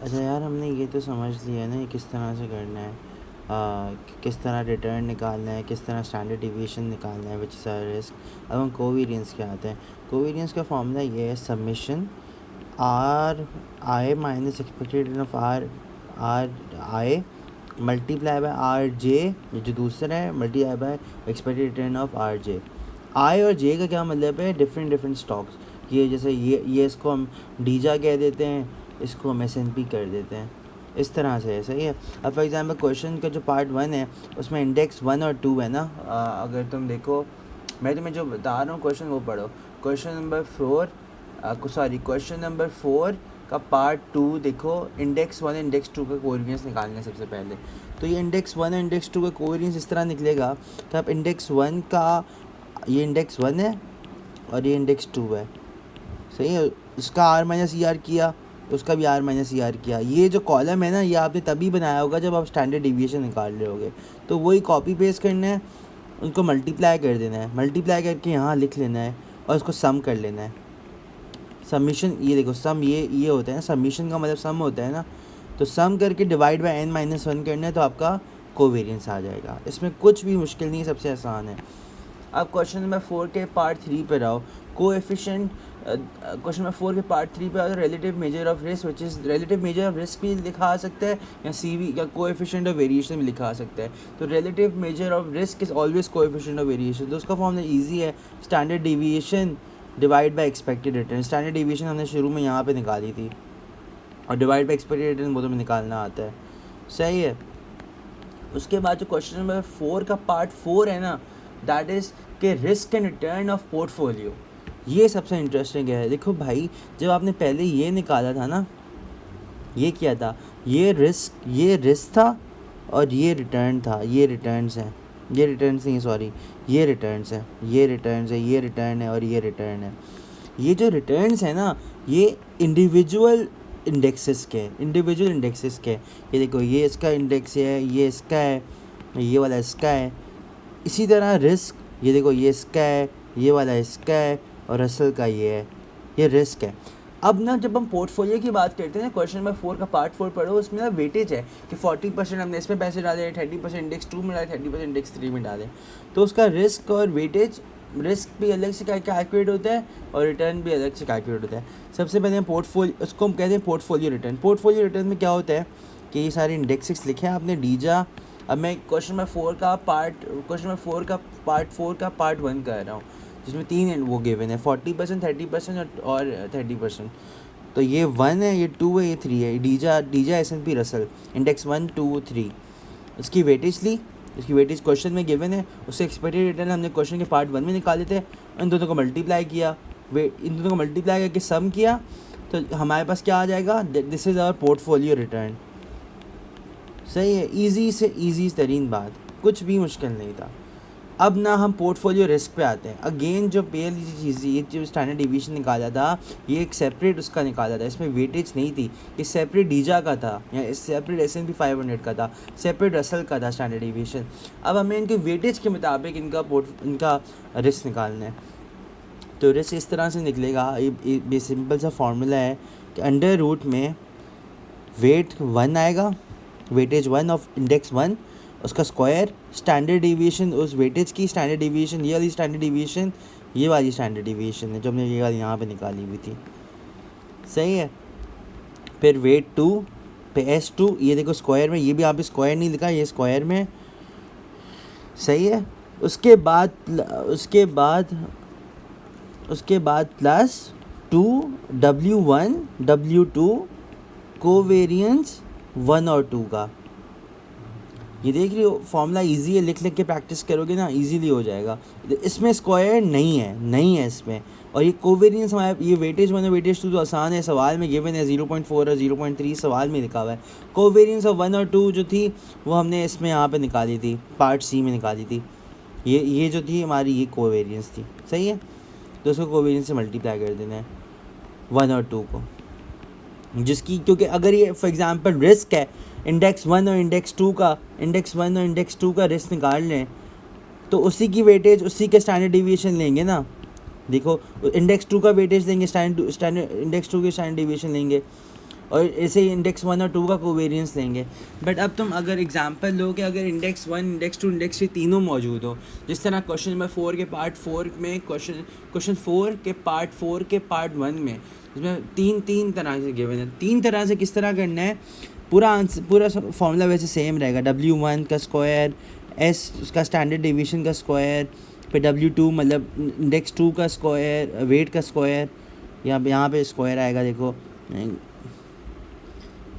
अच्छा यार, हमने ये तो समझ लिया ना, ये किस तरह से करना है, किस तरह रिटर्न निकालना है, किस तरह स्टैंडर्ड डिविएशन निकालना है, विच इज़ आर रिस्क। अब हम कोवेरियंस के आते हैं। कोवेरियंस का फॉर्मूला ये है, summation R i minus expected of R i multiply by R j, ये जो दूसरा है, multiply by expected return of R j. I और जे का क्या मतलब है, डिफरेंट डिफरेंट स्टॉक्स। ये जैसे ये इसको हम डीजा कह देते हैं, इसको हम एस&पी कर देते हैं, इस तरह से है। सही है। अब फॉर एग्जांपल क्वेश्चन का जो पार्ट 1 है उसमें इंडेक्स 1 और 2 है ना। अगर तुम देखो, मैं तुम्हें जो बता रहा हूँ क्वेश्चन वो पढ़ो। क्वेश्चन नंबर 4 का पार्ट 2 देखो, इंडेक्स 1 इंडेक्स 2 का कोवेरियंस निकालना है सबसे पहले। तो ये इंडेक्स 1 और इंडेक्स 2 का कोवेरियंस इस तरह निकलेगा कि आप इंडेक्स 1 का, ये इंडेक्स 1 है और ये इंडेक्स 2 है। सही है। इसका आर माइनस ई आर किया, उसका भी आर माइनस ई आर किया। ये जो कॉलम है ना, ये आपने तभी बनाया होगा जब आप स्टैंडर्ड डिविएशन निकाल रहे होगे। तो वही कॉपी पेस्ट करना है, उनको मल्टीप्लाई कर देना है, मल्टीप्लाई करके यहाँ लिख लेना है और इसको सम कर लेना है। सबमिशन, ये देखो सम, ये होता है ना, सबमिशन का मतलब सम होता है ना। तो सम करके डिवाइड बाय n-1 करना है, तो आपका कोवेरियंस आ जाएगा। इसमें कुछ भी मुश्किल नहीं है, सबसे आसान है। अब क्वेश्चन नंबर 4 के पार्ट 3 पे आओ। कोएफिशिएंट, क्वेश्चन नंबर 4 के पार्ट 3 पे आओ। Relative measure of risk, which is relative measure of risk भी लिखा सकता है, या सीवी या कोएफिशिएंट ऑफ वेरिएशन भी लिखा सकता है। तो relative measure of risk is always coefficient of variation. तो उसका फॉर्मूला ईजी है, standard deviation divide by expected return. Standard deviation हमने शुरू में यहाँ पे निकाली थी, और डिवाइड बाय एक्सपेक्टेड रिटर्न वो तो निकालना आता है। सही है। उसके बाद जो क्वेश्चन नंबर 4 का पार्ट 4 है ना, दैट इज़ के risk and return of portfolio. ये सबसे इंटरेस्टिंग है। देखो भाई, जब आपने पहले ये निकाला था ना, ये किया था, ये रिस्क था और ये रिटर्न था। ये रिटर्न्स हैं, ये रिटर्न्स नहीं, सॉरी, ये रिटर्न्स है, ये रिटर्न्स है, ये रिटर्न है और ये रिटर्न है। ये जो रिटर्न्स है ना, ये इंडिविजुअल इंडेक्सेस के, इंडिविजुअल इंडेक्सेस के। ये देखो, ये इसका इंडेक्स है, ये इसका है, ये वाला इसका है। इसी तरह रिस्क, ये देखो, ये इसका है, ये वाला इसका है, और रसल का ये है, ये रिस्क है। अब ना जब हम पोर्टफोलियो की बात करते हैं ना, क्वेश्चन नंबर 4 का पार्ट 4 पढ़ो, उसमें ना वेटेज है कि 40% हमने इसमें पैसे डाले, 30% इंडेक्स 2 में डाले, 30% इंडेक्स 3 में डाले। तो उसका रिस्क और वेटेज, रिस्क भी अलग से कैलकुलेट होता है और रिटर्न भी अलग से कैलकुलेट होता है। सबसे पहले उसको हम कहते हैं पोर्टफोलियो रिटर्न। पोर्टफोलियो रिटर्न में क्या होता है कि ये सारे इंडेक्सेस लिखे हैं आपने, डीजा। अब मैं क्वेश्चन नंबर 4 का पार्ट 1 कर रहा हूँ, जिसमें 3 वो गिवन है, 40%, 30% और 30%। तो ये 1 है, ये 2 है, ये 3 है। डीजा एस&पी रसल, इंडेक्स 1, 2, 3। इसकी वेटेज ली, इसकी वेटेज क्वेश्चन में गिवन है, उससे एक्सपेक्टेड रिटर्न हमने क्वेश्चन के पार्ट 1 में निकाले थे। इन दोनों को मल्टीप्लाई किया, इन दोनों को मल्टीप्लाई करके सम किया, तो हमारे पास क्या आ जाएगा, this is our portfolio return. सही है। ईजी से ईजी तरीन बात, कुछ भी मुश्किल नहीं था। अब ना हम पोर्टफोलियो रिस्क पे आते हैं। अगेन जो पहली चीज़, ये जो स्टैंडर्ड डिवीजन निकाला था, ये एक सेपरेट उसका निकाला था, इसमें वेटेज नहीं थी। ये सेपरेट डीजा का था, या सेपरेट S&P 500 का था, सेपरेट रसल का था स्टैंडर्ड डिवीजन। अब हमें इनके वेटेज के मुताबिक इनका रिस्क निकालना है। तो रिस्क इस तरह से निकलेगा, ये सिंपल सा फार्मूला है कि अंडर रूट में वेट 1 आएगा, वेटेज 1 ऑफ इंडेक्स 1, उसका स्क्वायर, स्टैंडर्ड डिवीएशन उस वेटेज की, स्टैंडर्ड डिवीएशन ये वाली स्टैंडर्ड डिवीएशन, ये वाली स्टैंडर्ड डिवीएशन है जो हमने ये वाली यहाँ पे निकाली हुई थी। सही है। फिर वेट 2 पे S2, ये देखो स्क्वायर में, ये भी यहाँ पे स्क्वायर नहीं लिखा, ये स्क्वायर में। सही है। उसके बाद प्लस 2 W1 W2 कोवेरियंस 1 और 2 का। ये देख रही हो, फॉर्मूला इजी है, लिख के प्रैक्टिस करोगे ना इजीली हो जाएगा। इसमें स्क्वायर नहीं है इसमें। और ये कोवेरियंस हमारे, ये वेटेज 1 और वेटेज 2 तो आसान है, सवाल में गिवन है, 0.4 और 0.3 सवाल में लिखा हुआ है। कोवेरियंस ऑफ 1 और 2 जो थी वो हमने इसमें यहाँ पे निकाली थी, पार्ट C में निकाली थी। ये जो थी हमारी, ये कोवेरियंस थी। सही है। तो उसको कोवेरियंस से मल्टीप्लाई कर देना है 1 और 2 को, जिसकी, क्योंकि अगर ये फॉर एग्जांपल रिस्क है, इंडेक्स 1 और इंडेक्स 2 का रिस्क निकाल लें, तो उसी की वेटेज, उसी के स्टैंडर्ड डिवीएशन लेंगे ना। देखो, इंडेक्स 2 का वेटेज लेंगे, इंडेक्स 2 के स्टैंडर्ड डिवीएशन लेंगे, और ऐसे ही इंडेक्स 1 और 2 का कोवेरियंस लेंगे। बट अब तुम अगर एग्जांपल लो कि अगर इंडेक्स 1 इंडेक्स 2 इंडेक्स 3 तीनों मौजूद हो, जिस तरह क्वेश्चन नंबर 4 के पार्ट 4 में क्वेश्चन 4 के पार्ट 1 में, इसमें तीन तरह से गिवन है। तीन तरह से किस तरह करना है, पूरा फॉर्मूला वैसे सेम रहेगा। W1 का स्क्वायर, S उसका स्टैंडर्ड डेविएशन का स्क्वायर, फिर W2 मतलब इंडेक्स 2 का स्क्वायर, वेट का स्क्वायर, यहाँ पे स्क्वायर आएगा देखो,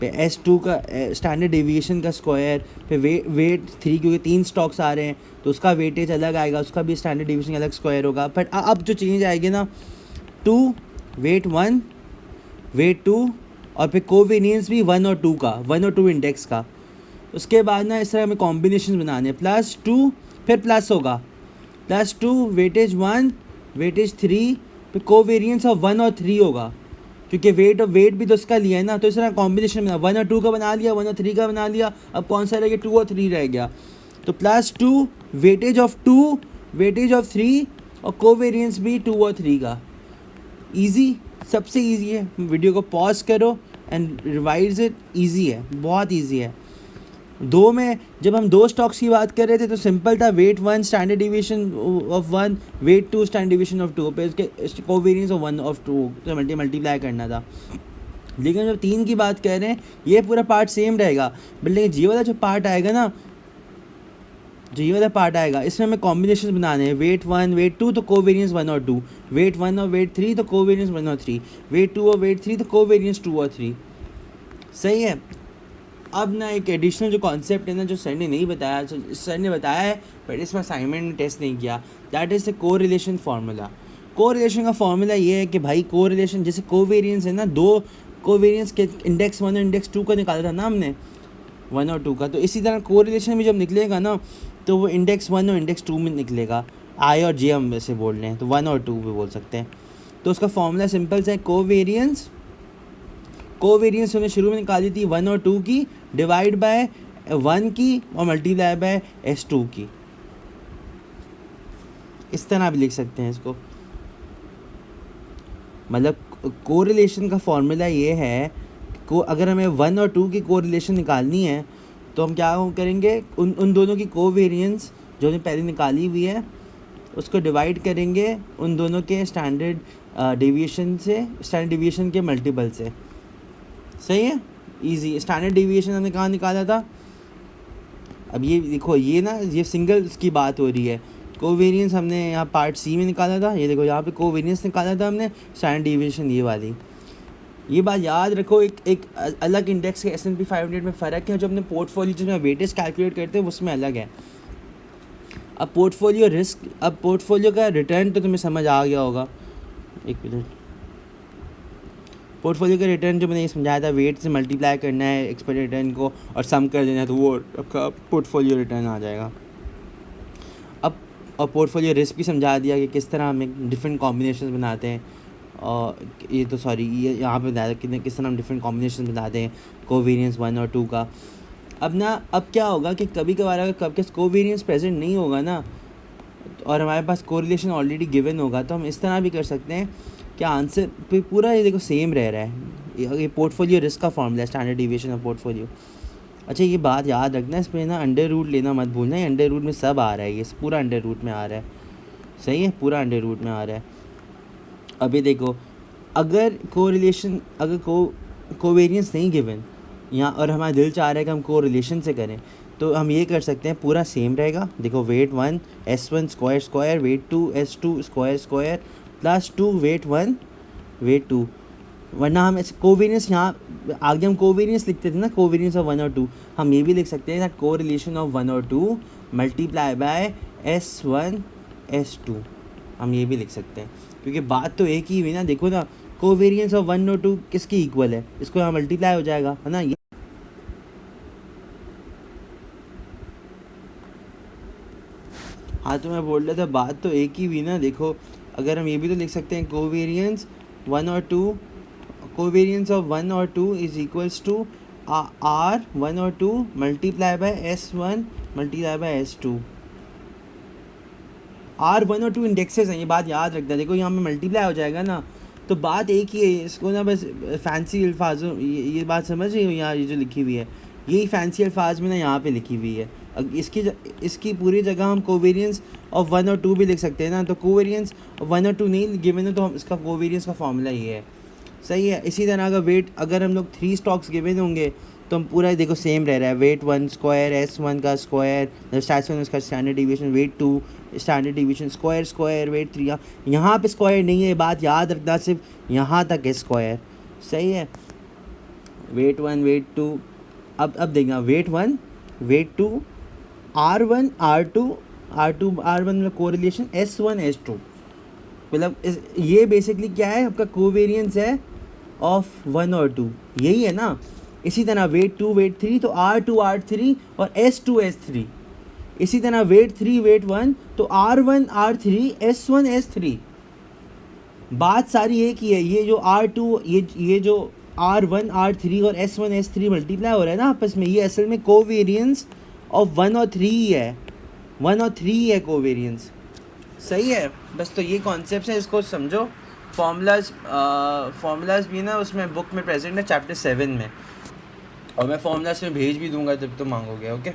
पे S2 का स्टैंडर्ड डेविएशन का स्क्वायर, फिर वेट 3 क्योंकि 3 स्टॉक्स आ रहे हैं तो उसका वेटेज अलग आएगा, उसका भी स्टैंडर्ड डेविएशन अलग स्क्वायर होगा। बट अब जो चेंज आएगी ना, 2 वेट 1 वेट 2 और फिर कोवेरियंस भी 1 और 2 का, 1 और 2 इंडेक्स का। उसके बाद ना इस तरह हमें कॉम्बिनेशन बनाने, +2 फिर प्लस होगा, +2 वेटेज 1 वेटेज 3 फिर कोवेरियंस ऑफ 1 और 3 होगा, क्योंकि वेट और वेट भी तो उसका लिया है ना। तो इस तरह कॉम्बिनेशन बना, 1 और 2 का बना लिया, 1 और 3 का बना लिया। अब कौन सा रह गया, 2 और 3 रह गया। तो +2 वेटेज ऑफ 2 वेटेज ऑफ 3 और कोवेरियंस भी 2 और 3 का। ईजी, सबसे ईजी है। वीडियो को पॉज करो एंड रिवाइज इट, ईजी है, बहुत ईजी है। दो में जब हम 2 स्टॉक्स की बात कर रहे थे तो सिंपल था, weight 1 standard division of 1, weight 2 standard division of 2 पे इसके कोवेरियंस ऑफ 1 ऑफ 2 तो मल्टीप्लाई करना था। लेकिन जब 3 की बात कर रहे हैं, ये पूरा पार्ट सेम रहेगा, बट लेकिन जी वाला जो पार्ट आएगा ना, जो ये वाला पार्ट आएगा, इसमें हमें कॉम्बिनेशन बनाने हैं, वेट 1 वेट 2 तो कोवेरियंस 1 और 2, वेट 1 और वेट 3 तो कोवेरियंस 1 और 3, वेट 2 और वेट 3 तो कोवेरियंस 2 और 3। सही है। अब ना एक एडिशनल जो कॉन्सेप्ट है ना, जो सर ने नहीं बताया, सर ने बताया है बट इसमें असाइनमेंट में टेस्ट नहीं किया, that is the correlation formula. Correlation का फार्मूला ये है कि भाई कोरिलेशन, जैसे कोवेरियंस है ना, 2 कोवेरियंस के इंडेक्स 1 और इंडेक्स 2 का निकाला था ना हमने, 1 और 2 का, तो इसी तरह कोरिलेशन भी जब निकलेगा ना तो वो इंडेक्स 1 और इंडेक्स 2 में निकलेगा। आई और जे हम वैसे बोल रहे हैं तो 1 और 2 भी बोल सकते हैं। तो उसका फॉर्मूला सिंपल सा है, कोवेरियंस हमने शुरू में निकाली थी 1 और 2 की, डिवाइड बाय 1 की और मल्टीप्लाई बाय S2 की। इस तरह भी लिख सकते हैं इसको। मतलब कोरिलेशन का फॉर्मूला ये है को अगर हमें 1 और 2 की कोरिलेशन निकालनी है तो हम क्या करेंगे, उन दोनों की कोवेरियंस जो हमने पहले निकाली हुई है उसको डिवाइड करेंगे उन दोनों के स्टैंडर्ड डेविएशन से, स्टैंडर्ड डेविएशन के मल्टीपल से। सही है, इजी। स्टैंडर्ड डेविएशन हमने कहाँ निकाला था, अब ये देखो, ये ना ये सिंगल की बात हो रही है। कोवेरियंस हमने यहाँ पार्ट सी में निकाला था, ये देखो यहाँ पे कोवेरियंस निकाला था हमने, स्टैंडर्ड डेविएशन ये वाली। ये बात याद रखो, एक अलग इंडेक्स के S&P 500 में फ़र्क है, जो अपने पोर्टफोलियो जिसमें वेटेज कैलकुलेट करते हैं उसमें अलग है। अब पोर्टफोलियो रिस्क, अब पोर्टफोलियो का रिटर्न तो तुम्हें समझ आ गया होगा। एक मिनट, पोर्टफोलियो का रिटर्न जो मैंने ये समझाया था, वेट से मल्टीप्लाई करना है एक्सपेक्टेड रिटर्न को और सम कर देना है तो वो आपका पोर्टफोलियो रिटर्न आ जाएगा। अब और पोर्टफोलियो रिस्क भी समझा दिया कि किस तरह हम डिफरेंट कॉम्बिनेशन बनाते हैं, और ये तो सॉरी ये यहाँ पे बताया कि किस तरह हम डिफरेंट कॉम्बिनेशन बनाते हैं कोवेरियंस 1 और 2 का। अब क्या होगा कि कभी कभार अगर कब के कोवेरियंस प्रेजेंट नहीं होगा ना और हमारे पास कोरिलेशन ऑलरेडी गिवन होगा, तो हम इस तरह भी कर सकते हैं कि आंसर पे पूरा ये देखो सेम रह रहा है। ये पोर्टफोलियो रिस्क का फॉर्मूला है, स्टैंडर्ड डिविएशन ऑफ पोर्टफोलियो। अच्छा ये बात याद रखना, इस पर ना अंडर रूट लेना मत भूलना, ये अंडर रूट में सब आ रहा है, ये पूरा अंडर रूट में आ रहा है। सही है, पूरा अंडर रूट में आ रहा है। अभी देखो, अगर कोरिलेशन, अगर कोवेरियंस नहीं गिवन यहाँ और हमारा दिल चाह रहा है कि हम कोरिलेशन से करें, तो हम ये कर सकते हैं, पूरा सेम रहेगा। देखो weight 1 S1 square square, weight 2 S2 square square, +2 weight 1 weight 2। वरना हम ऐसे कोवेरियंस, यहाँ आगे हम कोवेरियंस लिखते थे ना, कोवेरियंस ऑफ 1 और 2, हम ये भी लिख सकते हैं दैट कोरिलेशन ऑफ 1 और 2 मल्टीप्लाई बाय S1 S2, हम ये भी लिख सकते हैं, क्योंकि बात तो एक ही हुई ना। देखो ना, कोवेरियंस ऑफ 1 और 2 किसकी इक्वल है, इसको यहाँ मल्टीप्लाई हो जाएगा, है ना। ये हाँ, तो मैं बोल रहा था बात तो एक ही हुई ना। देखो अगर हम ये भी तो लिख सकते हैं, कोवेरियंस 1 और 2, कोवेरियंस ऑफ 1 और 2 इज इक्वल्स टू R1 और 2 multiply by S1 multiply by S2। R1 और 2 इंडेक्सेस हैं, ये बात याद रखना। देखो यहाँ में मल्टीप्लाई हो जाएगा ना, तो बात एक ही है, इसको ना बस फैंसी अल्फाजों ये बात समझ रही हो, यहाँ ये जो लिखी हुई है यही फैंसी अल्फाज में ना यहाँ पे लिखी हुई है। इसकी पूरी जगह हम कोवेरियंस ऑफ 1 और 2 भी लिख सकते हैं ना, तो कोवेरियंस ऑफ 1 और 2 नहीं गिवन है तो हम इसका कोवेरियंस का फॉर्मूला ये है, सही है। इसी तरह अगर हम लोग 3 स्टॉक्स गिवन होंगे तो हम पूरा देखो सेम रह रहा है, वेट 1 स्क्वायर S1 का स्क्वायर स्टैटिस्टिक्स उसका standard deviation, weight 2 standard deviation square weight 3, यहाँ पे स्क्वायर नहीं है, बात याद रखना, सिर्फ यहाँ तक है स्क्वायर, सही है। वेट 1 वेट 2, अब देखना wait 1 weight 2 R1 R2 R1 में कोरिलेशन S1 S2, मतलब ये बेसिकली क्या है आपका कोवेरियंस है ऑफ 1 और 2, यही है ना। इसी तरह वेट 2 वेट 3 तो R2 R3 और S2 S3, इसी तरह वेट 3 वेट 1 तो R1 R3 S1 S3, बात सारी एक ही है। ये जो R2 ये जो R1 R3 और S1 S3 मल्टीप्लाई हो रहा है ना आपस में, ये असल में कोवेरियंस ऑफ 1 और 3 ही है, 1 और 3 है कोवेरियंस, सही है। बस तो ये कॉन्सेप्ट है, इसको समझो। फार्मूलाज भी ना उसमें बुक में प्रेजेंट है चैप्टर 7 में, और मैं फार्मूलाज में भेज भी दूंगा जब तुम मांगोगे, ओके।